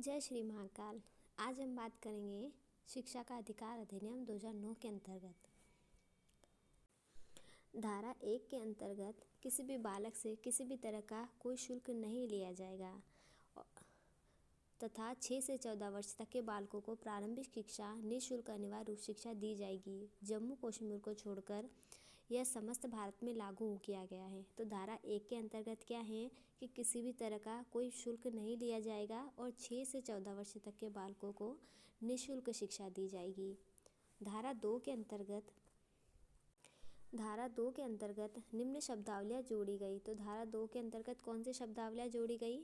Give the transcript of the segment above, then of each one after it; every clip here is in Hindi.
जय श्री महाकाल। आज हम बात करेंगे शिक्षा का अधिकार अधिनियम 2009 के अंतर्गत। धारा 1 के अंतर्गत किसी भी बालक से किसी भी तरह का कोई शुल्क नहीं लिया जाएगा तथा 6 से 14 वर्ष तक के बालकों को प्रारंभिक शिक्षा निःशुल्क अनिवार्य रूप शिक्षा दी जाएगी। जम्मू कश्मीर को छोड़कर यह समस्त भारत में लागू किया गया है। तो धारा 1 के अंतर्गत क्या है कि किसी भी तरह का कोई शुल्क नहीं लिया जाएगा और 6 से 14 वर्ष तक के बालकों को निःशुल्क शिक्षा दी जाएगी। धारा 2 के अंतर्गत निम्न शब्दावलियाँ जोड़ी गई। तो धारा 2 के अंतर्गत कौन सी शब्दावलियाँ जोड़ी गई?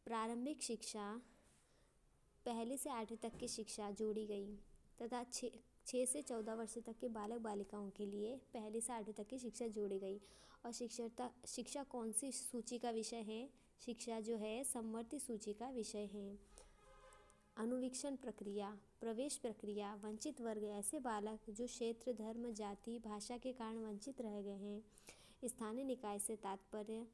प्रारंभिक शिक्षा, पहली से 8वीं तक की शिक्षा जोड़ी गई तथा 6 से 14 वर्ष तक के बालक बालिकाओं के लिए पहली से 8वीं तक की शिक्षा जोड़ी गई। और शिक्षा कौन सी सूची का विषय है? शिक्षा जो है समवर्ती सूची का विषय है। अनुवीक्षण प्रक्रिया, प्रवेश प्रक्रिया, वंचित वर्ग ऐसे बालक जो क्षेत्र, धर्म, जाति, भाषा के कारण वंचित रह गए हैं। स्थानीय निकाय से तात्पर्य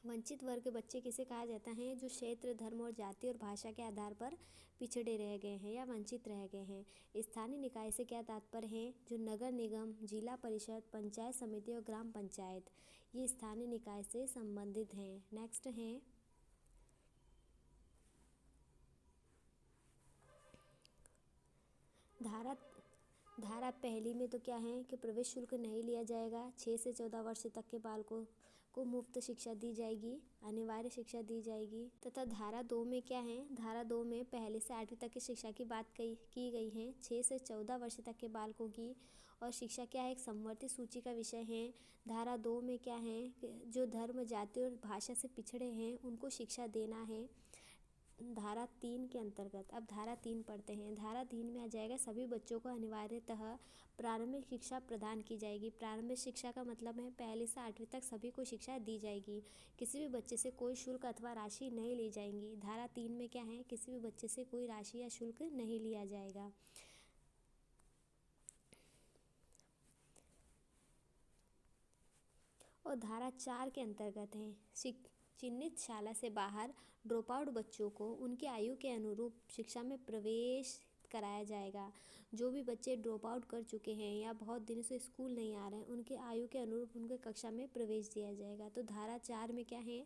वंचित वर्ग बच्चे किसे कहा जाता है? जो क्षेत्र, धर्म और जाति और भाषा के आधार पर पिछड़े रह गए हैं या वंचित रह गए हैं। स्थानीय निकाय से क्या तात्पर्य है? जो नगर निगम, जिला परिषद, पंचायत समिति और ग्राम पंचायत, ये स्थानीय निकाय से संबंधित हैं। नेक्स्ट है धारा पहली में तो क्या है कि प्रवेश शुल्क नहीं लिया जाएगा। 6 से 14 वर्ष तक के बालकों को मुफ्त शिक्षा दी जाएगी, अनिवार्य शिक्षा दी जाएगी। तथा धारा 2 में क्या है? धारा 2 में पहले से 8वीं तक की शिक्षा की बात की गई है। 6 से 14 वर्ष तक के बालकों की और शिक्षा क्या है? एक समवर्ती सूची का विषय है। धारा 2 में क्या है? जो धर्म, जाति और भाषा से पिछड़े हैं उनको शिक्षा देना है। धारा 3 के अंतर्गत अब धारा 3 पढ़ते हैं। धारा 3 में आ जाएगा सभी बच्चों को अनिवार्यतः प्रारंभिक शिक्षा प्रदान की जाएगी। प्रारंभिक शिक्षा का मतलब है पहली से 8वीं तक सभी को शिक्षा दी जाएगी। किसी भी बच्चे से कोई शुल्क अथवा राशि नहीं ली जाएगी। धारा 3 में क्या है? किसी भी बच्चे से कोई राशि या शुल्क नहीं लिया जाएगा। और धारा 4 के अंतर्गत है चिन्हित शाला से बाहर ड्रॉप आउट बच्चों को उनकी आयु के अनुरूप शिक्षा में प्रवेश कराया जाएगा। जो भी बच्चे ड्रॉप आउट कर चुके हैं या बहुत दिनों से स्कूल नहीं आ रहे हैं उनके आयु के अनुरूप उनके कक्षा में प्रवेश दिया जाएगा। तो धारा 4 में क्या है?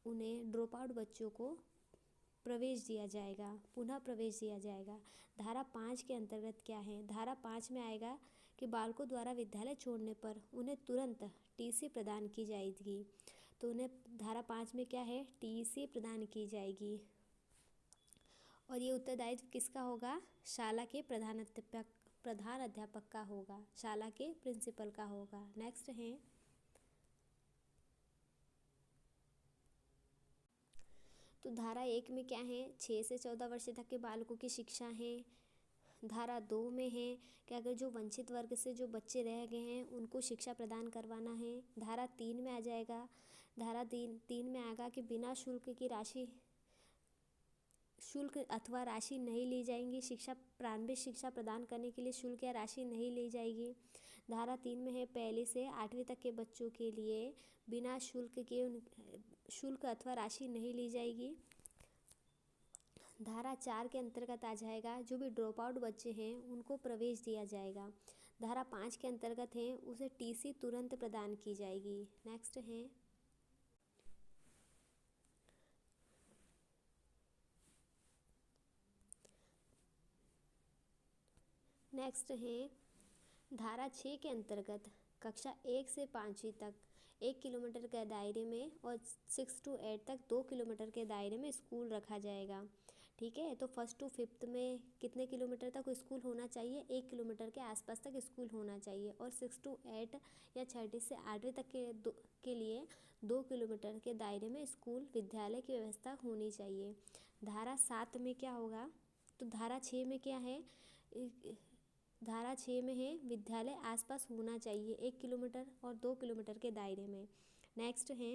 उन्हें ड्रॉप आउट बच्चों को प्रवेश दिया जाएगा, पुनः प्रवेश दिया जाएगा। धारा 5 के अंतर्गत क्या है? धारा 5 में आएगा कि बालकों द्वारा विद्यालय छोड़ने पर उन्हें तुरंत टीसी प्रदान की जाएगी। तो उन्हें धारा 5 में क्या है? टीसी प्रदान की जाएगी। और ये उत्तरदायित्व किसका होगा? शाला के प्रधान अध्यापक का होगा, शाला के प्रिंसिपल का होगा। नेक्स्ट है तो धारा 1 में क्या है? 6 से 14 वर्ष तक के बालकों की शिक्षा है। धारा 2 में है कि अगर जो वंचित वर्ग से जो बच्चे रह गए हैं उनको शिक्षा प्रदान करवाना है। धारा 3 में आ जाएगा, धारा 3 में आएगा कि बिना शुल्क अथवा राशि नहीं ली जाएंगी। प्रारंभिक शिक्षा प्रदान करने के लिए शुल्क या राशि नहीं ली जाएगी। धारा 3 में है पहली से 8वीं तक के बच्चों के लिए बिना शुल्क अथवा राशि नहीं ली जाएगी। धारा 4 के अंतर्गत आ जाएगा जो भी ड्रॉप आउट बच्चे हैं उनको प्रवेश दिया जाएगा। धारा 5 के अंतर्गत है उसे टीसी तुरंत प्रदान की जाएगी। नेक्स्ट है धारा 6 के अंतर्गत कक्षा 1 से 5वीं तक 1 किलोमीटर के दायरे में और 6 to 8 तक 2 किलोमीटर के दायरे में स्कूल रखा जाएगा। ठीक है, तो 1st to 5th में कितने किलोमीटर तक स्कूल होना चाहिए? 1 किलोमीटर के आसपास तक स्कूल होना चाहिए। और 6 to 8 या 6ठी से 8वीं तक के लिए 2 किलोमीटर के दायरे में स्कूल विद्यालय की व्यवस्था होनी चाहिए। धारा 7 में क्या होगा? तो धारा 6 में क्या है? धारा 6 में है विद्यालय आसपास होना चाहिए 1 किलोमीटर और 2 किलोमीटर के दायरे में। नेक्स्ट है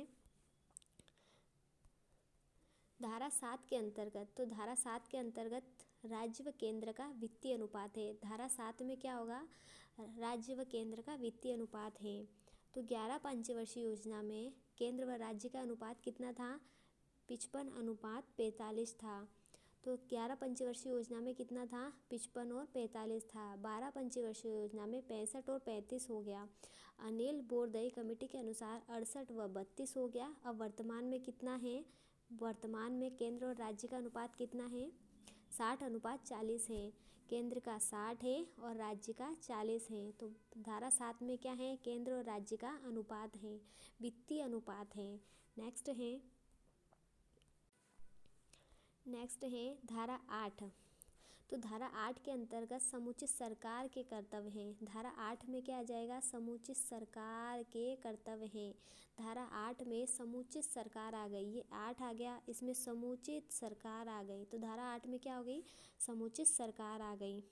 धारा 7 के अंतर्गत। तो धारा 7 के अंतर्गत राज्य व केंद्र का वित्तीय अनुपात है। धारा 7 में क्या होगा? राज्य व केंद्र का वित्तीय अनुपात है। तो 11 पंचवर्षीय योजना में केंद्र व राज्य का अनुपात कितना था? 55:45 था। तो 11 पंचवर्षीय योजना में कितना था, 55 और 45 था। 12 पंचवर्षीय योजना में 65 और 35 हो गया। अनिल बोरदई कमेटी के अनुसार 68 व 32 हो गया। अब वर्तमान में कितना है, वर्तमान में केंद्र और राज्य का अनुपात कितना है, 60:40 है। केंद्र का 60 है और राज्य का 40 है। तो धारा 7 में क्या है, केंद्र और राज्य का अनुपात है, वित्तीय अनुपात है। नेक्स्ट है धारा 8। तो धारा 8 के अंतर्गत समुचित सरकार के कर्तव्य हैं। धारा 8 में क्या आ जाएगा, समुचित सरकार के कर्तव्य हैं। धारा 8 में समुचित सरकार आ गई, ये 8 आ गया, इसमें समुचित सरकार आ गई। तो धारा 8 में क्या हो गई, समुचित सरकार आ गई।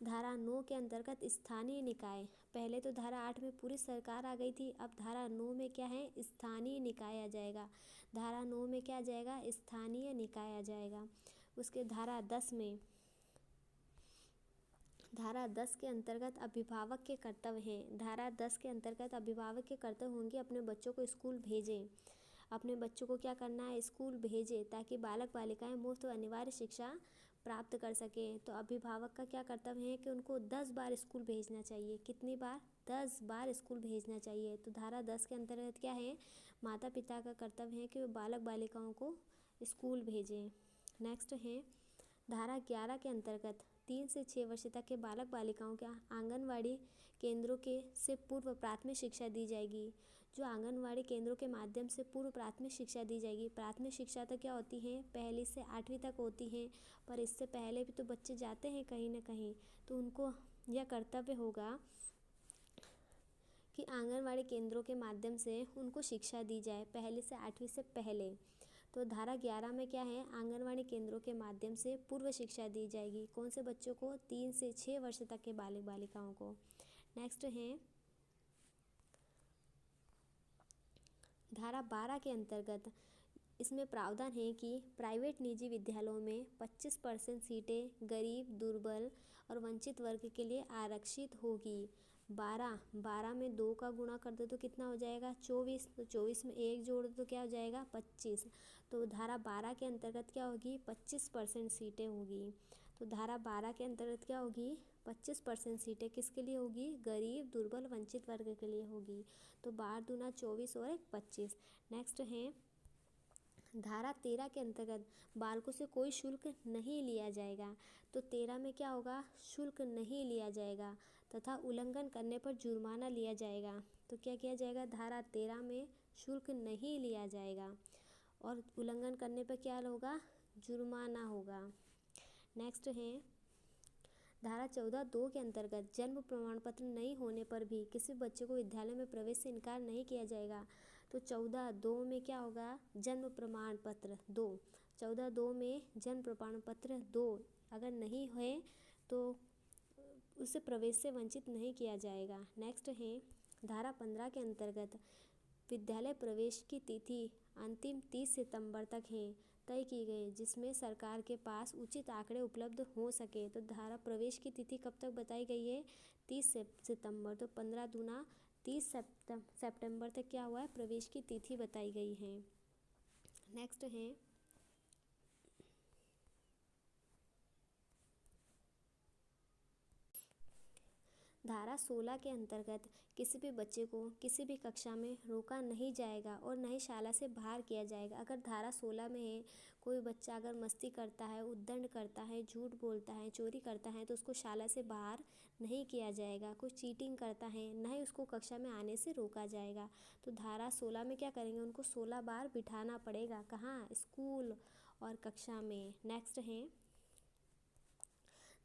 धारा 9 के अंतर्गत स्थानीय निकाय, पहले तो धारा 8 में पूरी सरकार आ गई थी, अब धारा 9 में क्या है, स्थानीय निकाय आ जाएगा। धारा 9 में क्या आ जाएगा, स्थानीय निकाय आ जाएगा। उसके धारा 10 में, धारा 10 के अंतर्गत अभिभावक के कर्तव्य हैं। धारा 10 के अंतर्गत अभिभावक के कर्तव्य होंगे अपने बच्चों को स्कूल भेजें। अपने बच्चों को क्या करना है, स्कूल भेजें, ताकि बालक बालिकाएं मुफ्त व अनिवार्य शिक्षा प्राप्त कर सकें। तो अभिभावक का क्या कर्तव्य है कि उनको 10 बार स्कूल भेजना चाहिए। कितनी बार, 10 बार स्कूल भेजना चाहिए। तो धारा 10 के अंतर्गत क्या है, माता पिता का कर्तव्य है कि वे बालक बालिकाओं को स्कूल भेजें। नेक्स्ट है धारा 11 के अंतर्गत 3 से 6 वर्ष तक के बालक बालिकाओं के आंगनवाड़ी केंद्रों के से पूर्व प्राथमिक शिक्षा दी जाएगी। जो आंगनवाड़ी केंद्रों के माध्यम से पूर्व प्राथमिक शिक्षा दी जाएगी। प्राथमिक शिक्षा तो क्या होती है, 1 से 8वीं तक होती है, पर इससे पहले भी तो बच्चे जाते हैं कहीं ना कहीं। तो उनको यह कर्तव्य होगा कि आंगनवाड़ी केंद्रों के माध्यम से उनको शिक्षा दी जाए 1 से 8वीं से पहले। तो धारा 11 में क्या है, आंगनवाड़ी केंद्रों के माध्यम से पूर्व शिक्षा दी जाएगी। कौन से बच्चों को, 3 से 6 वर्ष तक के बालक बालिकाओं को। नेक्स्ट है धारा 12 के अंतर्गत, इसमें प्रावधान है कि प्राइवेट निजी विद्यालयों में 25% सीटें गरीब, दुर्बल और वंचित वर्ग के लिए आरक्षित होगी। 12 में 2 का गुणा कर दो तो कितना हो जाएगा, 24। तो 24 में 1 जोड़ दो तो क्या हो जाएगा, 25। तो धारा 12 के अंतर्गत क्या होगी, 25% सीटें होगी। तो धारा 12 के अंतर्गत क्या होगी, 25% सीटें किसके लिए होगी, गरीब, दुर्बल, वंचित वर्ग के लिए होगी। तो 12 दूना 24 और 1 25। नेक्स्ट है धारा 13 के अंतर्गत बालकों से कोई शुल्क नहीं लिया जाएगा। तो 13 में क्या होगा, शुल्क नहीं लिया जाएगा तथा उल्लंघन करने पर जुर्माना लिया जाएगा। तो क्या किया जाएगा, धारा 13 में शुल्क नहीं लिया जाएगा और उल्लंघन करने पर क्या होगा, जुर्माना होगा। नेक्स्ट है धारा 14(2) के अंतर्गत जन्म प्रमाण पत्र नहीं होने पर भी किसी बच्चे को विद्यालय में प्रवेश से इनकार नहीं किया जाएगा। तो 14(2) में क्या होगा, जन्म प्रमाण पत्र 2, 14(2) में जन्म प्रमाण पत्र 2 अगर नहीं है तो उसे प्रवेश से वंचित नहीं किया जाएगा। नेक्स्ट है धारा 15 के अंतर्गत विद्यालय प्रवेश की तिथि अंतिम 30 सितंबर तक है तय की गई, जिसमें सरकार के पास उचित आंकड़े उपलब्ध हो सके। तो धारा प्रवेश की तिथि कब तक बताई गई है, 30 सितंबर। तो 15 दूना 30 सितंबर तक क्या हुआ है, प्रवेश की तिथि बताई गई है। नेक्स्ट है धारा 16 के अंतर्गत किसी भी बच्चे को किसी भी कक्षा में रोका नहीं जाएगा और न ही शाला से बाहर किया जाएगा। अगर धारा 16 में है, कोई बच्चा अगर मस्ती करता है, उद्दंड करता है, झूठ बोलता है, चोरी करता है, तो उसको शाला से बाहर नहीं किया जाएगा। कोई चीटिंग करता है, न ही उसको कक्षा में आने से रोका जाएगा। तो धारा 16 में क्या करेंगे, उनको 16 बार बिठाना पड़ेगा, कहाँ, स्कूल और कक्षा में। नेक्स्ट है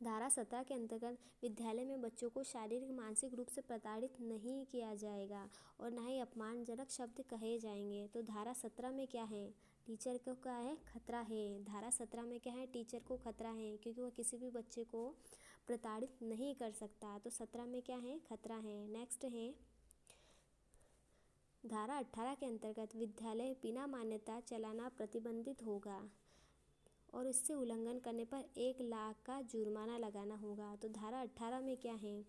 धारा 17 के अंतर्गत विद्यालय में बच्चों को शारीरिक मानसिक रूप से प्रताड़ित नहीं किया जाएगा और न ही अपमानजनक शब्द कहे जाएंगे। तो धारा 17 में क्या है, टीचर को क्या है, खतरा है। धारा 17 में क्या है, टीचर को खतरा है, क्योंकि वह किसी भी बच्चे को प्रताड़ित नहीं कर सकता। तो 17 में क्या है, खतरा है। नेक्स्ट है धारा 18 के अंतर्गत विद्यालय बिना मान्यता चलाना प्रतिबंधित होगा और इससे उल्लंघन करने पर 1 लाख का जुर्माना लगाना होगा। तो धारा 18 में क्या है,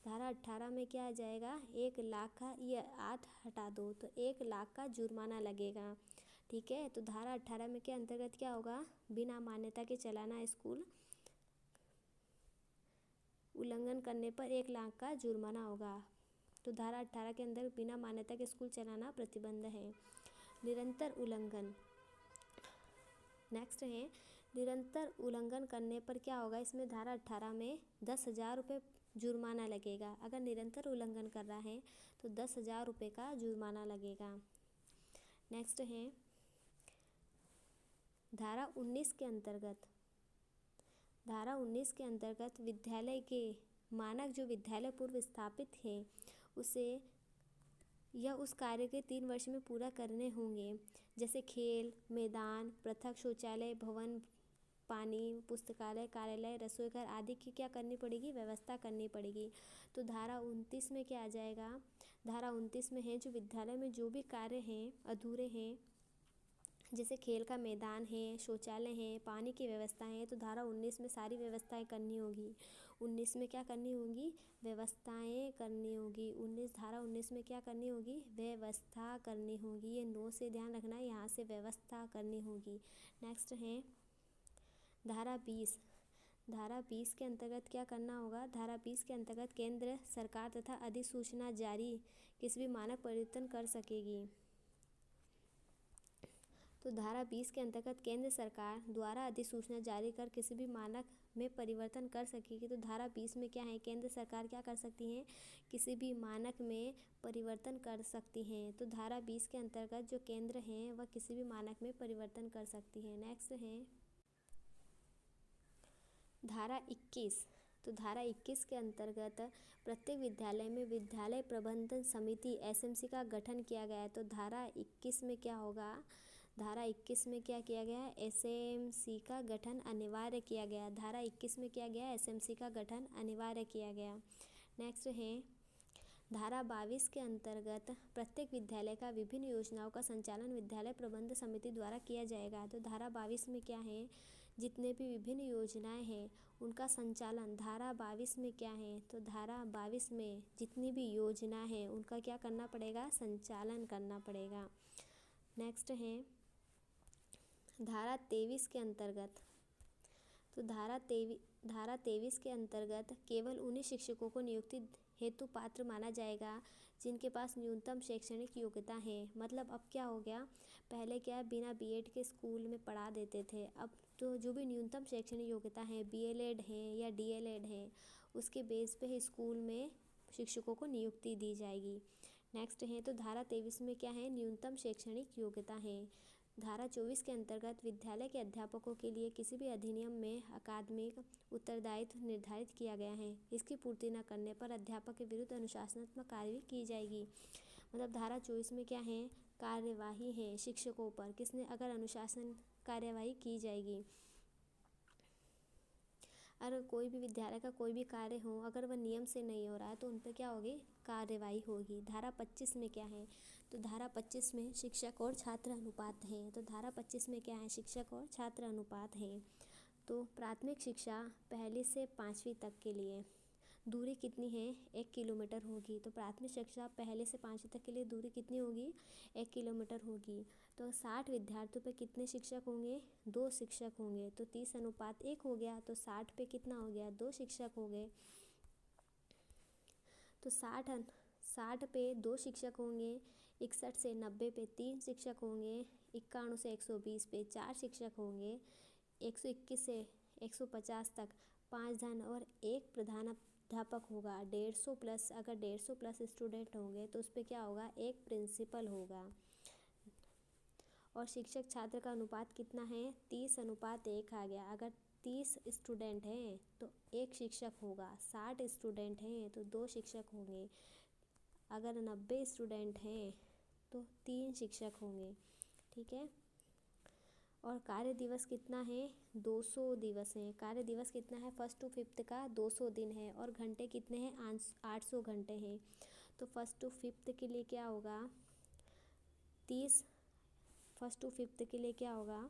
धारा 18 में क्या आ जाएगा, 1 लाख का, ये 8 हटा दो तो 1 लाख का जुर्माना लगेगा। ठीक है। तो धारा 18 में के अंतर्गत क्या होगा, बिना मान्यता के चलाना स्कूल, उल्लंघन करने पर 1 लाख का जुर्माना होगा। तो धारा 18 के अंदर बिना मान्यता के स्कूल चलाना प्रतिबंध है। निरंतर उल्लंघन, नेक्स्ट है निरंतर उल्लंघन करने पर क्या होगा, इसमें धारा 18 में 10,000 रुपये जुर्माना लगेगा। अगर निरंतर उल्लंघन कर रहा है तो 10,000 रुपये का जुर्माना लगेगा। नेक्स्ट है धारा 19 के अंतर्गत, धारा 19 के अंतर्गत विद्यालय के मानक जो विद्यालय पूर्व स्थापित है उसे या उस कार्य के 3 वर्ष में पूरा करने होंगे, जैसे खेल मैदान, पृथक शौचालय भवन, पानी, पुस्तकालय, कार्यालय, रसोई घर आदि की क्या करनी पड़ेगी, व्यवस्था करनी पड़ेगी। तो धारा 29 में क्या आ जाएगा, धारा 29 में है जो विद्यालय में जो भी कार्य हैं अधूरे हैं, जैसे खेल का मैदान है, शौचालय है, पानी की व्यवस्था है, तो धारा 19 में सारी व्यवस्थाएं करनी होगी। 19 में क्या करनी होगी, व्यवस्थाएं करनी होगी। 19 धारा 19 में क्या करनी होगी, व्यवस्था करनी होगी। ये 9 से ध्यान रखना है, यहाँ से व्यवस्था करनी होगी। नेक्स्ट है धारा 20, धारा 20 के अंतर्गत क्या करना होगा, धारा 20 के अंतर्गत केंद्र सरकार तथा अधिसूचना जारी किसी भी मानक परिवर्तन कर सकेगी। तो धारा 20 के अंतर्गत केंद्र सरकार द्वारा अधिसूचना जारी कर किसी भी मानक में परिवर्तन कर सकेगी। तो धारा 20 में क्या है, केंद्र सरकार क्या कर सकती हैं, किसी भी मानक में परिवर्तन कर सकती हैं। तो धारा 20 के अंतर्गत जो केंद्र हैं वह किसी भी मानक में परिवर्तन कर सकती हैं। नेक्स्ट है धारा 21, तो धारा 21 के अंतर्गत प्रत्येक विद्यालय में विद्यालय प्रबंधन समिति एसएमसी का गठन किया गया है। तो धारा 21 में क्या होगा, धारा 21 में क्या किया गया, एसएमसी का गठन अनिवार्य किया गया। धारा 21 में क्या गया, एसएमसी का गठन अनिवार्य किया गया। नेक्स्ट है धारा 22 के अंतर्गत प्रत्येक विद्यालय का विभिन्न योजनाओं का संचालन विद्यालय प्रबंध समिति द्वारा किया जाएगा। तो धारा 22 में क्या है, जितने भी विभिन्न योजनाएं हैं उनका संचालन धारा 22 में क्या है, तो धारा 22 में जितनी भी योजना है उनका क्या करना पड़ेगा, संचालन करना पड़ेगा। नेक्स्ट है धारा 23 के अंतर्गत, तो धारा 23 के अंतर्गत केवल उन्हीं शिक्षकों को नियुक्ति हेतु पात्र माना जाएगा जिनके पास न्यूनतम शैक्षणिक योग्यता है। मतलब अब क्या हो गया, पहले क्या बिना बीएड के स्कूल में पढ़ा देते थे, अब तो जो भी न्यूनतम शैक्षणिक योग्यता है, बीएलएड है या डीएलएड है, उसके बेस पे ही स्कूल में शिक्षकों को नियुक्ति दी जाएगी। नेक्स्ट है तो धारा 23 में क्या है, न्यूनतम शैक्षणिक योग्यता है। धारा 24 के अंतर्गत विद्यालय के अध्यापकों के लिए किसी भी अधिनियम में अकादमिक उत्तरदायित्व निर्धारित किया गया है। इसकी पूर्ति न करने पर अध्यापक के विरुद्ध अनुशासनात्मक कार्रवाई की जाएगी। मतलब धारा 24 में क्या है, कार्यवाही है शिक्षकों पर, किसने, अगर अनुशासन कार्यवाही की जाएगी। अगर कोई भी विद्यालय का कोई भी कार्य हो, अगर वह नियम से नहीं हो रहा है तो उन पर क्या होगी, कार्यवाही होगी। धारा 25 में क्या है, तो धारा 25 में शिक्षक और छात्र अनुपात है। तो धारा 25 में क्या है, शिक्षक और छात्र अनुपात है। तो प्राथमिक शिक्षा पहली से 5वीं तक के लिए दूरी कितनी है, 1 किलोमीटर होगी। तो प्राथमिक शिक्षा पहले से 5वीं तक के लिए दूरी कितनी होगी, 1 किलोमीटर होगी। तो 60 विद्यार्थियों पे कितने शिक्षक होंगे, 2 शिक्षक होंगे। तो 30:1 हो गया, तो 60 पे कितना हो गया, 2 शिक्षक हो गए। तो 60 पे 2 शिक्षक होंगे, 61 से 90 पे 3 शिक्षक होंगे, 91 से 120 पे 4 शिक्षक होंगे, 121 से 150 तक 5 धन और 1 प्रधानाध्यापक होगा। 150 प्लस, अगर 150 प्लस स्टूडेंट होंगे तो उस पर क्या होगा, 1 प्रिंसिपल होगा। और शिक्षक छात्र का अनुपात कितना है, 30:1 आ गया। अगर 30 स्टूडेंट हैं तो 1 शिक्षक होगा, 60 स्टूडेंट हैं तो 2 शिक्षक होंगे, अगर 90 स्टूडेंट हैं तो 3 शिक्षक होंगे। ठीक है। और कार्य दिवस कितना है, 200 दिवस हैं। कार्य दिवस कितना है, 1st to 5th का 200 दिन है। और घंटे कितने हैं, 800 घंटे हैं। तो 1st to 5th के लिए क्या होगा, 1st to 5th के लिए क्या होगा,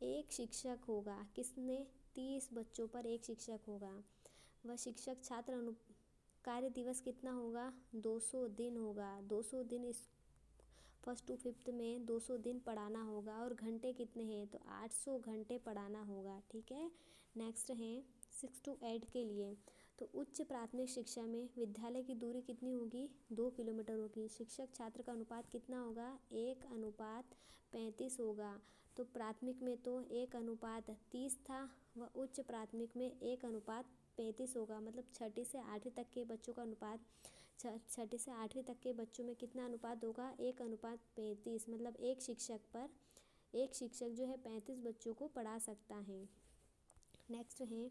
1 शिक्षक होगा। किसने, 30 बच्चों पर 1 शिक्षक होगा। वह शिक्षक छात्र कार्य दिवस कितना होगा, 200 दिन होगा। 200 दिन इस फर्स्ट टू फिफ्थ में 200 दिन पढ़ाना होगा और घंटे कितने हैं तो 800 घंटे पढ़ाना होगा। ठीक है। नेक्स्ट है 6 to 8 के लिए, तो उच्च प्राथमिक शिक्षा में विद्यालय की दूरी कितनी होगी 2 किलोमीटर होगी। शिक्षक छात्र का अनुपात कितना होगा 1:35 होगा। तो प्राथमिक में तो 1:30 था व उच्च प्राथमिक में 1:35 होगा। मतलब छठी से आठवीं तक के बच्चों का अनुपात, छठी से आठवीं तक के बच्चों में कितना अनुपात होगा 1:35। मतलब एक शिक्षक जो है 35 बच्चों को पढ़ा सकता है। नेक्स्ट है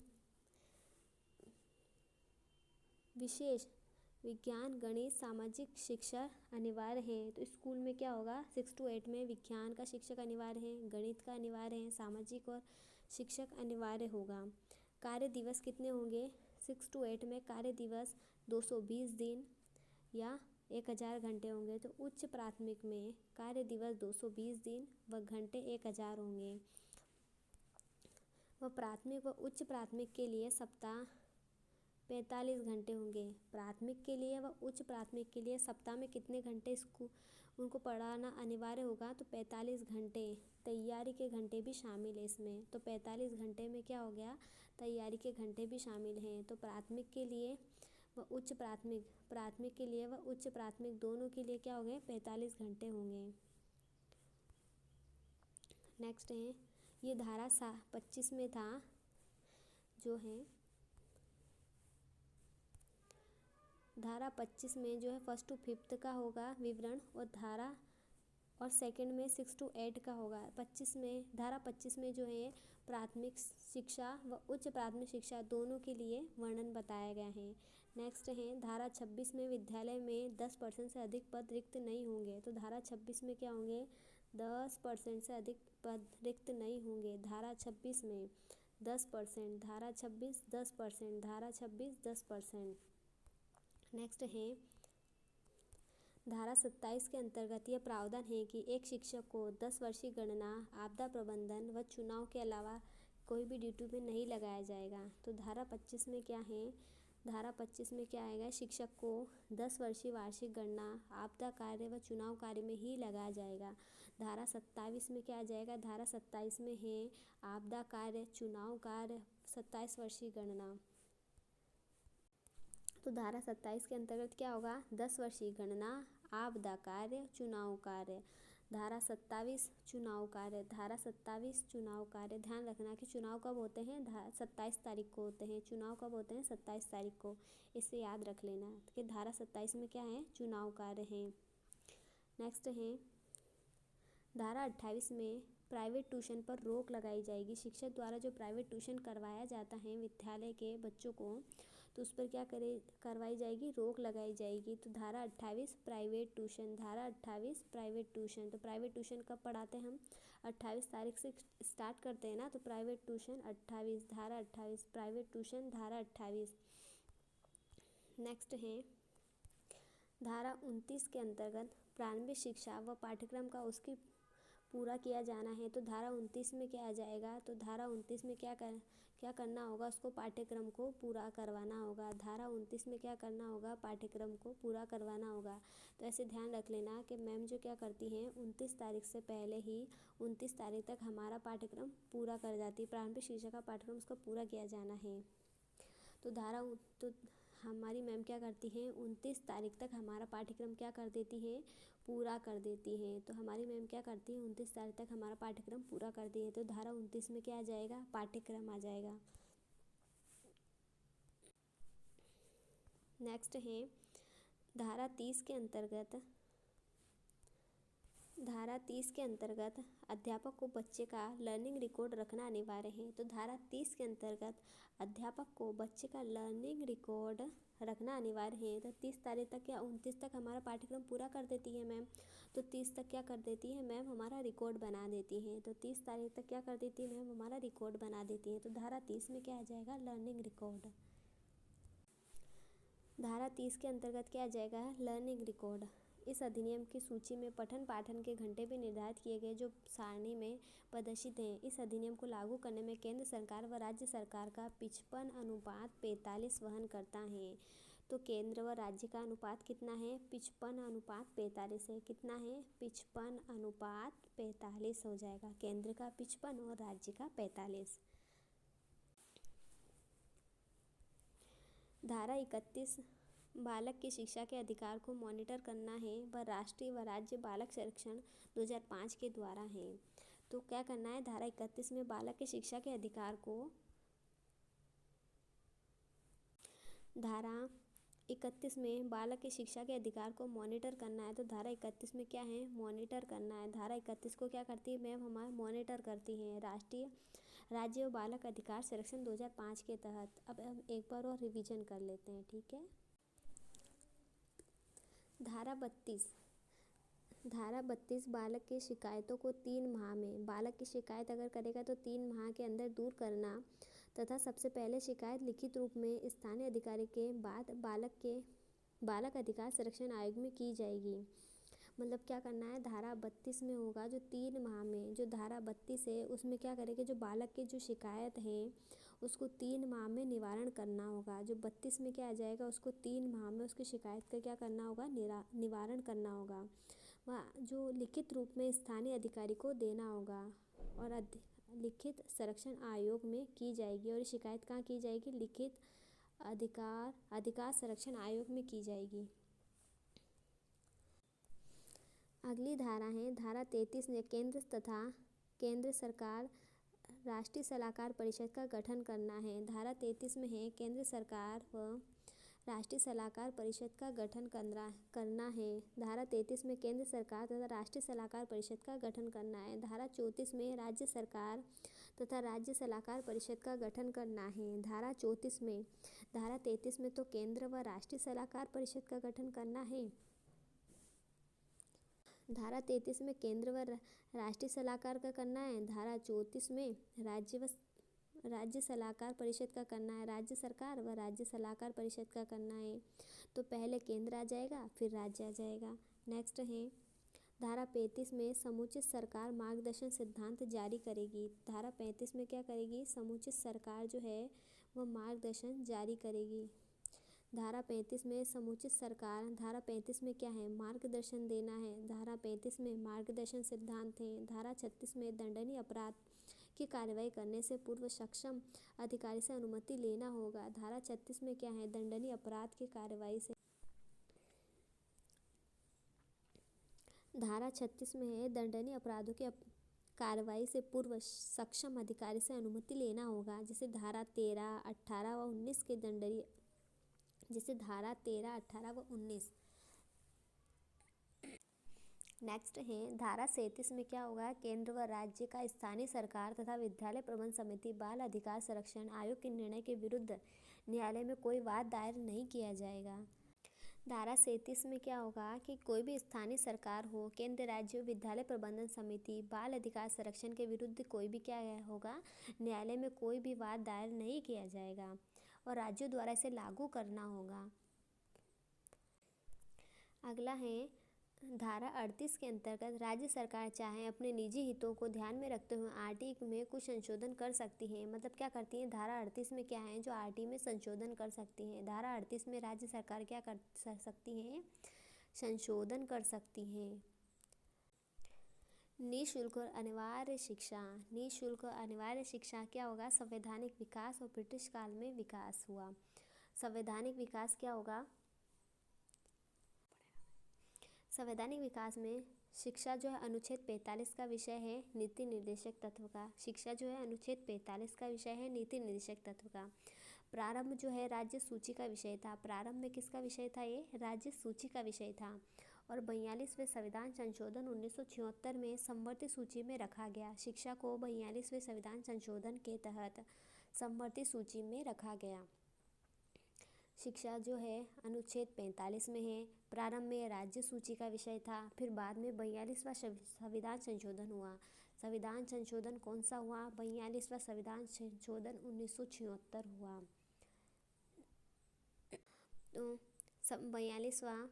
विशेष विज्ञान गणित सामाजिक शिक्षा अनिवार्य है। तो स्कूल में क्या होगा 6 to 8 में विज्ञान का शिक्षक अनिवार्य है, गणित का अनिवार्य है, सामाजिक और शिक्षक अनिवार्य होगा। कार्य दिवस कितने होंगे 6 to 8 में कार्य दिवस 220 दिन या 1000 घंटे होंगे। तो उच्च प्राथमिक में कार्य दिवस 220 दिन व घंटे 1000 होंगे। व प्राथमिक व उच्च प्राथमिक के लिए सप्ताह 45 घंटे होंगे। प्राथमिक के लिए व उच्च प्राथमिक के लिए सप्ताह में कितने घंटे उनको पढ़ाना अनिवार्य होगा तो 45 घंटे। तैयारी के घंटे भी शामिल है इसमें, तो 45 घंटे में क्या हो गया तैयारी के घंटे भी शामिल हैं। तो प्राथमिक के लिए व उच्च प्राथमिक के लिए व उच्च प्राथमिक दोनों के लिए क्या हो गए 45 घंटे होंगे। नेक्स्ट है ये धारा 25 में था जो है धारा 25 में जो है फर्स्ट टू फिफ्थ का होगा विवरण और सेकंड में 6 to 8 का होगा। धारा 25 में जो है प्राथमिक शिक्षा व उच्च प्राथमिक शिक्षा दोनों के लिए वर्णन बताया गया है। नेक्स्ट है धारा 26 में विद्यालय में 10% से अधिक पद रिक्त नहीं होंगे। तो धारा 26 में क्या होंगे 10% से अधिक पद रिक्त नहीं होंगे। धारा 26 में 10%, धारा 26 10%, धारा 26 10%। नेक्स्ट है धारा 27 के अंतर्गत यह प्रावधान है कि एक शिक्षक को 10 वर्षीय गणना, आपदा प्रबंधन व चुनाव के अलावा कोई भी ड्यूटी में नहीं लगाया जाएगा। तो धारा 25 में क्या है धारा 25 में क्या आएगा शिक्षक को 10 वर्षीय वार्षिक गणना, आपदा कार्य व चुनाव कार्य में ही लगाया जाएगा। धारा 27 में क्या आ जाएगा धारा 27 में है आपदा कार्य, चुनाव कार्य, 27 वर्षीय गणना। तो धारा 27 के अंतर्गत क्या होगा 10 वर्षीय गणना, आपदा कार्य, चुनाव कार्य। धारा 27 चुनाव कार्य, धारा 27 चुनाव कार्य। ध्यान रखना कि चुनाव कब होते हैं 27 तारीख को होते हैं। चुनाव कब होते हैं 27 तारीख को, इसे याद रख लेना कि धारा 27 में क्या है चुनाव कार्य है। नेक्स्ट है धारा 28 में प्राइवेट ट्यूशन पर रोक लगाई जाएगी। शिक्षक द्वारा जो प्राइवेट ट्यूशन करवाया जाता है विद्यालय के बच्चों को तो उस पर क्या करवाई जाएगी रोक लगाई जाएगी। तो धारा 28 प्राइवेट ट्यूशन, धारा 28 प्राइवेट ट्यूशन। तो प्राइवेट ट्यूशन कब पढ़ाते हैं हम 28 तारीख से स्टार्ट करते हैं ना। तो प्राइवेट ट्यूशन 28, धारा 28 प्राइवेट ट्यूशन, धारा 28। नेक्स्ट है धारा 29 के अंतर्गत प्रारंभिक शिक्षा व पाठ्यक्रम का उसकी पूरा किया जाना है। तो धारा 29 में क्या आ जाएगा तो धारा 29 में क्या करना होगा उसको पाठ्यक्रम को पूरा करवाना होगा। धारा 29 में क्या करना होगा पाठ्यक्रम को पूरा करवाना होगा। तो ऐसे ध्यान रख लेना कि मैम जो क्या करती हैं 29 तारीख से पहले ही 29 तारीख तक हमारा पाठ्यक्रम पूरा कर जाती है। प्रारंभिक शिक्षा का पाठ्यक्रम उसका पूरा किया जाना है। तो हमारी मैम क्या करती हैं 29 तारीख तक हमारा पाठ्यक्रम क्या कर देती है पूरा कर देती हैं। तो हमारी मैम क्या करती है 29 तारीख तक हमारा पाठ्यक्रम पूरा कर दी है। तो धारा 29 में क्या आ जाएगा पाठ्यक्रम आ जाएगा। नेक्स्ट है धारा 30 के अंतर्गत अध्यापक को बच्चे का लर्निंग रिकॉर्ड रखना अनिवार्य है। तो धारा 30 के अंतर्गत अध्यापक को बच्चे का लर्निंग रिकॉर्ड रखना अनिवार्य है। तो 30 तारीख तक या 29 तक हमारा पाठ्यक्रम पूरा कर देती है मैम। तो 30 तक क्या कर देती है मैम हमारा रिकॉर्ड बना देती है। तो 30 तारीख तक क्या कर देती है मैम हमारा रिकॉर्ड बना देती है। तो धारा 30 में क्या आ जाएगा लर्निंग रिकॉर्ड। धारा 30 के अंतर्गत क्या आ जाएगा लर्निंग रिकॉर्ड। इस अधिनियम की सूची में पठन पाठन के घंटे भी निर्धारित किए गए जो सारणी में प्रदर्शित हैं। इस अधिनियम को लागू करने में केंद्र सरकार व राज्य सरकार का 55:45 वहन करता है। तो केंद्र व राज्य का अनुपात कितना है? 55:45 है। कितना है? 55:45 हो जाएगा। केंद्र का 55 और राज्य का 45। धारा 31 बालक की शिक्षा के अधिकार को मॉनिटर करना है वह राष्ट्रीय व राज्य बालक संरक्षण 2005 के द्वारा है। तो क्या करना है? धारा 31 में बालक की शिक्षा के अधिकार को, धारा 31 में बालक की शिक्षा के अधिकार को मॉनिटर करना है। तो धारा 31 में क्या है? मॉनिटर करना है। धारा 31 को क्या करती है मैम? हमारा मॉनिटर करती है राष्ट्रीय राज्य व बालक अधिकार संरक्षण 2005 के तहत। अब हम एक बार और रिवीजन कर लेते हैं, ठीक है। धारा 32 बालक की शिकायतों को 3 माह में, बालक की शिकायत अगर करेगा तो 3 माह के अंदर दूर करना तथा सबसे पहले शिकायत लिखित रूप में स्थानीय अधिकारी के बाद बालक अधिकार संरक्षण आयोग में की जाएगी। मतलब क्या करना है? धारा 32 में होगा जो 3 माह में, जो धारा 32 है उसमें क्या करेंगे? जो बालक की जो शिकायत है उसको 3 माह में निवारण करना होगा। जो 32 में क्या आ जाएगा? उसको 3 माह में उसकी शिकायत का क्या करना होगा? निवारण करना होगा। वह जो लिखित रूप में स्थानीय अधिकारी को देना होगा और लिखित संरक्षण आयोग में की जाएगी। और शिकायत कहाँ की जाएगी? लिखित अधिकार संरक्षण आयोग में की जाएगी। अगली धारा है धारा 33 ने केंद्र सरकार राष्ट्रीय सलाहकार परिषद का गठन करना है। धारा 33 में है केंद्र सरकार व राष्ट्रीय सलाहकार परिषद का गठन करना है। धारा 33 में केंद्र सरकार तथा राष्ट्रीय सलाहकार परिषद का गठन करना है। धारा 34 में राज्य सरकार तथा राज्य सलाहकार परिषद का गठन करना है। धारा 33 में तो केंद्र व राष्ट्रीय सलाहकार परिषद का गठन करना है। धारा 33 में केंद्र व राष्ट्रीय सलाहकार का करना है। धारा 34 में राज्य सलाहकार परिषद का करना है। राज्य सरकार व राज्य सलाहकार परिषद का करना है। तो पहले केंद्र आ जाएगा फिर राज्य आ जाएगा। नेक्स्ट है धारा 35 में समुचित सरकार मार्गदर्शन सिद्धांत जारी करेगी। धारा 35 में क्या करेगी? समुचित सरकार जो है वह मार्गदर्शन जारी करेगी। धारा 35 में समुचित सरकार, धारा 35 में क्या है? मार्गदर्शन देना है। धारा 35 में मार्गदर्शन सिद्धांत है। धारा 36 में दंडनीय अपराध की कार्रवाई करने से पूर्व सक्षम अधिकारी से अनुमति लेना होगा। धारा 36 में क्या है? दंडनीय अपराध की कार्रवाई से, धारा 36 में है दंडनीय अपराधों की कार्रवाई से पूर्व सक्षम अधिकारी से अनुमति लेना होगा। जैसे धारा 13, 18 व 19 के दंडनीय, जैसे धारा 13, 18 व 19। नेक्स्ट है धारा 37 में क्या होगा? केंद्र व राज्य का स्थानीय सरकार तथा विद्यालय प्रबंध समिति बाल अधिकार संरक्षण आयोग के निर्णय के विरुद्ध न्यायालय में कोई वाद दायर नहीं किया जाएगा। धारा 37 में क्या होगा कि कोई भी स्थानीय सरकार हो, केंद्र, राज्य, विद्यालय प्रबंधन समिति बाल अधिकार संरक्षण के विरुद्ध कोई भी क्या होगा? न्यायालय में कोई भी वाद दायर नहीं किया जाएगा और राज्यों द्वारा इसे लागू करना होगा। अगला है धारा 38 के अंतर्गत राज्य सरकार चाहे अपने निजी हितों को ध्यान में रखते हुए आरटी में कुछ संशोधन कर सकती है। मतलब क्या करती है? धारा 38 में क्या है? जो आरटी में संशोधन कर सकती है। धारा 38 में राज्य सरकार क्या कर सकती है? संशोधन कर सकती है। निःशुल्क और अनिवार्य शिक्षा, निःशुल्क और अनिवार्य शिक्षा क्या होगा? संवैधानिक विकास और ब्रिटिश काल में विकास हुआ। संवैधानिक विकास क्या होगा? संवैधानिक विकास में शिक्षा जो है अनुच्छेद 45 का विषय है नीति निर्देशक तत्व का। शिक्षा जो है अनुच्छेद 45 का विषय है नीति निर्देशक तत्व का। प्रारंभ जो है राज्य सूची का विषय था। प्रारंभ में किसका विषय था? ये राज्य सूची का विषय था। और 42वें संविधान संशोधन 1976 में समवर्ती सूची में रखा गया। शिक्षा को 42वें संविधान संशोधन के तहत समवर्ती सूची में रखा गया। शिक्षा जो है अनुच्छेद 45 में है। प्रारंभ में राज्य सूची का विषय था, फिर बाद में 42वां संविधान संशोधन हुआ। संविधान संशोधन कौन सा हुआ? 42वां संविधान संशोधन 1976 हुआ। तो 42वां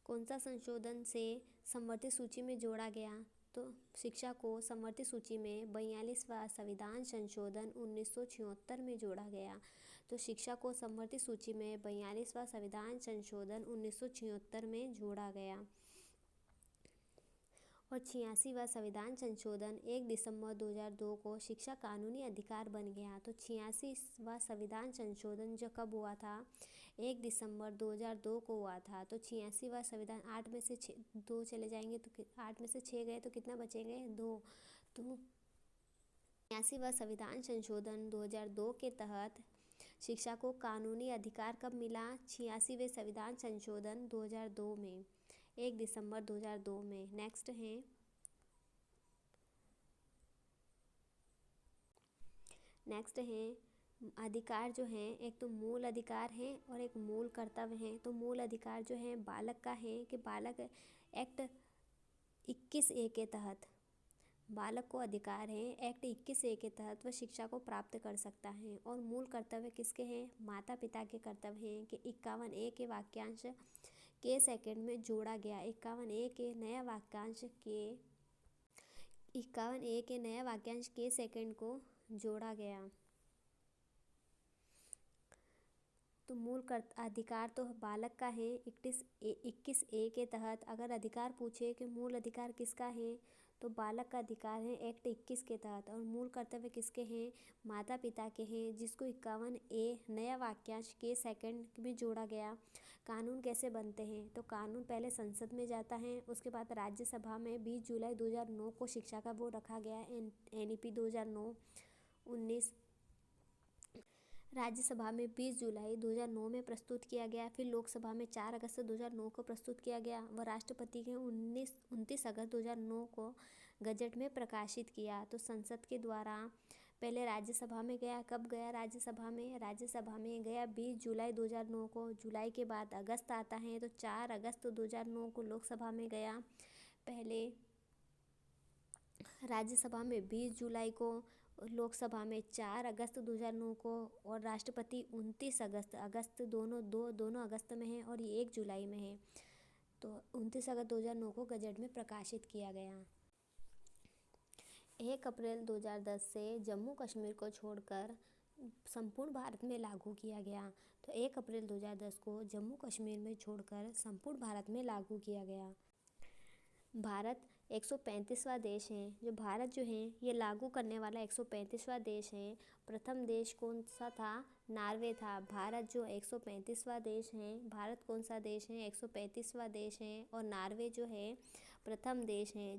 कौन सा संशोधन से समवर्ती सूची में जोड़ा गया? तो शिक्षा को समवर्ती सूची में 42वां संविधान संशोधन 1976 में जोड़ा गया। तो शिक्षा को समवर्ती सूची में 42वां संविधान संशोधन 1976 में जोड़ा गया और 86वां संविधान संशोधन 1 दिसंबर 2002 को शिक्षा कानूनी अधिकार बन गया। तो 86वां संविधान संशोधन जो कब हुआ था? 1 दिसंबर 2002 को हुआ था। तो 86वां संविधान, 8 में से 2 चले जाएंगे तो 8 में से 6 गए तो कितना बचेंगे? 2। तो 86वां संविधान संशोधन 2002 के तहत शिक्षा को कानूनी अधिकार कब मिला? 86वें संविधान संशोधन 2002 में, 1 दिसंबर 2002 में। नेक्स्ट है अधिकार जो हैं, एक तो मूल अधिकार है और एक मूल कर्तव्य है। तो मूल अधिकार जो है बालक का है कि बालक एक्ट 21A के तहत, बालक को अधिकार है एक्ट 21A के तहत वह शिक्षा को प्राप्त कर सकता है। और मूल कर्तव्य किसके हैं? माता पिता के कर्तव्य हैं कि 51A के वाक्यांश के सेकंड में जोड़ा गया। 51A के नया वाक्यांश के सेकंड को जोड़ा गया। तो मूल अधिकार तो बालक का है 21A के तहत। अगर अधिकार पूछे कि मूल अधिकार किसका है तो बालक का अधिकार है एक्ट 21 के तहत। और मूल कर्तव्य किसके हैं? माता पिता के हैं, जिसको 51A नया वाक्यांश के सेकंड में जोड़ा गया। कानून कैसे बनते हैं? तो कानून पहले संसद में जाता है, उसके बाद राज्यसभा में 20 जुलाई 2009 को शिक्षा का वो रखा गया NEP 2009-19 राज्यसभा में 20 जुलाई 2009 में प्रस्तुत किया गया। फिर लोकसभा में 4 अगस्त 2009 को प्रस्तुत किया गया व राष्ट्रपति के 29 अगस्त 2009 को गजट में प्रकाशित किया। तो संसद के द्वारा पहले राज्यसभा में गया। कब गया राज्यसभा में? राज्यसभा में गया 20 जुलाई 2009 को। जुलाई के बाद अगस्त आता है तो 4 अगस्त 2009 को लोकसभा में गया। पहले राज्यसभा में 20 जुलाई को, लोकसभा में 4 अगस्त 2009 को और राष्ट्रपति 29 अगस्त दोनों अगस्त में है और ये 1 जुलाई में है। तो 29 अगस्त 2009 को गजट में प्रकाशित किया गया। 1 अप्रैल 2010 से जम्मू कश्मीर को छोड़कर संपूर्ण भारत में लागू किया गया। तो 1 अप्रैल 2010 को जम्मू कश्मीर में छोड़कर संपूर्ण भारत में लागू किया गया। भारत 135वां देश है। जो भारत जो है ये लागू करने वाला 135वां देश है। प्रथम देश कौन सा था? नॉर्वे था। भारत जो 135वां देश है, भारत कौन सा देश है? 135वां देश है। और नॉर्वे जो है प्रथम देश है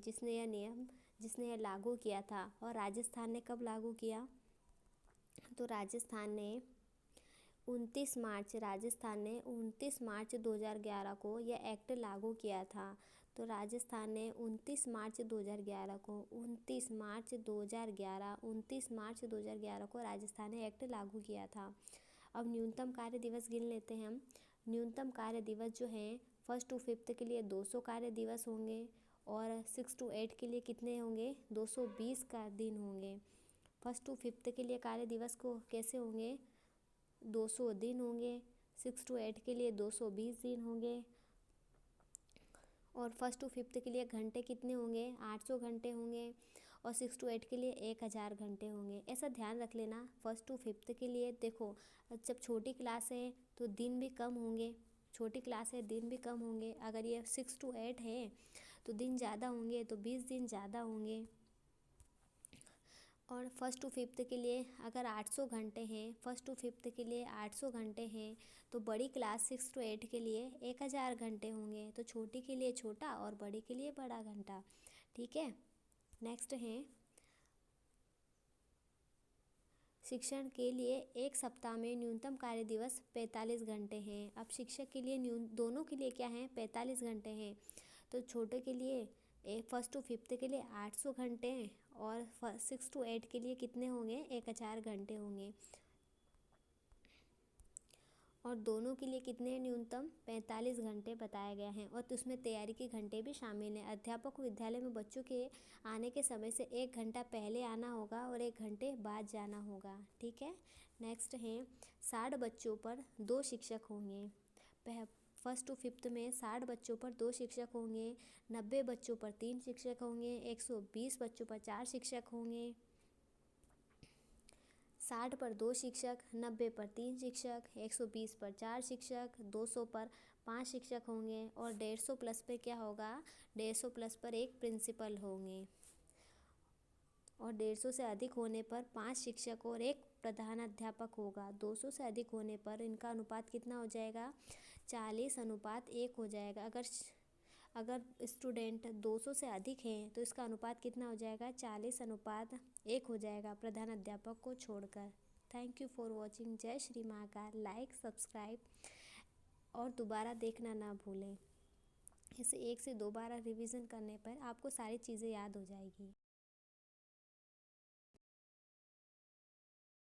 जिसने यह लागू किया था। और राजस्थान ने कब लागू किया? तो राजस्थान ने 29 मार्च 2011 को यह एक्ट लागू किया था। तो राजस्थान ने 29 मार्च 2011 को राजस्थान ने एक्ट लागू किया था। अब न्यूनतम कार्य दिवस गिन लेते हैं हम। न्यूनतम कार्य दिवस जो है 1 to 5 के लिए 200 कार्य दिवस होंगे और 6 to 8 के लिए कितने होंगे? 220 का दिन होंगे। 1 to 5 के लिए कार्य दिवस को कैसे होंगे? 200 दिन होंगे। 6 to 8 के लिए 220 दिन होंगे। और 1 to 5 के लिए घंटे कितने होंगे? 800 घंटे होंगे। और 6 to 8 के लिए 1000 घंटे होंगे। ऐसा ध्यान रख लेना। 1 to 5 के लिए देखो, जब छोटी क्लास है तो दिन भी कम होंगे। अगर ये 6 to 8 है तो दिन ज़्यादा होंगे, तो 20 दिन ज़्यादा होंगे। और 1 to 5 के लिए अगर 800 घंटे हैं, 1 to 5 के लिए 800 घंटे हैं, तो बड़ी क्लास 6 to 8 के लिए 1000 घंटे होंगे। तो छोटी के लिए छोटा और बड़ी के लिए बड़ा घंटा। ठीक है। नेक्स्ट है शिक्षण के लिए एक सप्ताह में न्यूनतम कार्य दिवस 45 घंटे हैं। अब शिक्षक के लिए दोनों के लिए क्या है? 45 घंटे हैं। तो छोटे के लिए 1 to 5 के लिए 800 घंटे और 6 to 8 के लिए कितने होंगे? 1000 घंटे होंगे। और दोनों के लिए कितने न्यूनतम? 45 घंटे बताया गया है। और उसमें तैयारी के घंटे भी शामिल हैं। अध्यापक को विद्यालय में बच्चों के आने के समय से 1 घंटा पहले आना होगा और 1 घंटे बाद जाना होगा। ठीक है। नेक्स्ट है 60 बच्चों पर 2 शिक्षक होंगे। 1 to 5 में 60 बच्चों पर 2 शिक्षक होंगे। 90 बच्चों पर 3 शिक्षक होंगे। 120 बच्चों पर 4 शिक्षक होंगे। 60 पर 2 शिक्षक, 90 पर 3 शिक्षक, 120 पर 4 शिक्षक, 200 पर 5 शिक्षक होंगे और 150 प्लस पे क्या होगा, 150 प्लस पर एक प्रिंसिपल होंगे और 150 से अधिक होने पर 5 शिक्षक और एक प्रधानाध्यापक होगा। 200 से अधिक होने पर इनका अनुपात कितना हो जाएगा, 40:1 हो जाएगा। अगर स्टूडेंट 200 से अधिक हैं तो इसका अनुपात कितना हो जाएगा, 40:1 हो जाएगा प्रधानाध्यापक को छोड़कर। Thank you for watching. जय श्री महाकाल। लाइक, सब्सक्राइब और दोबारा देखना ना भूलें। इसे 1 से 2 बार रिवीजन करने पर आपको सारी चीज़ें याद हो जाएगी।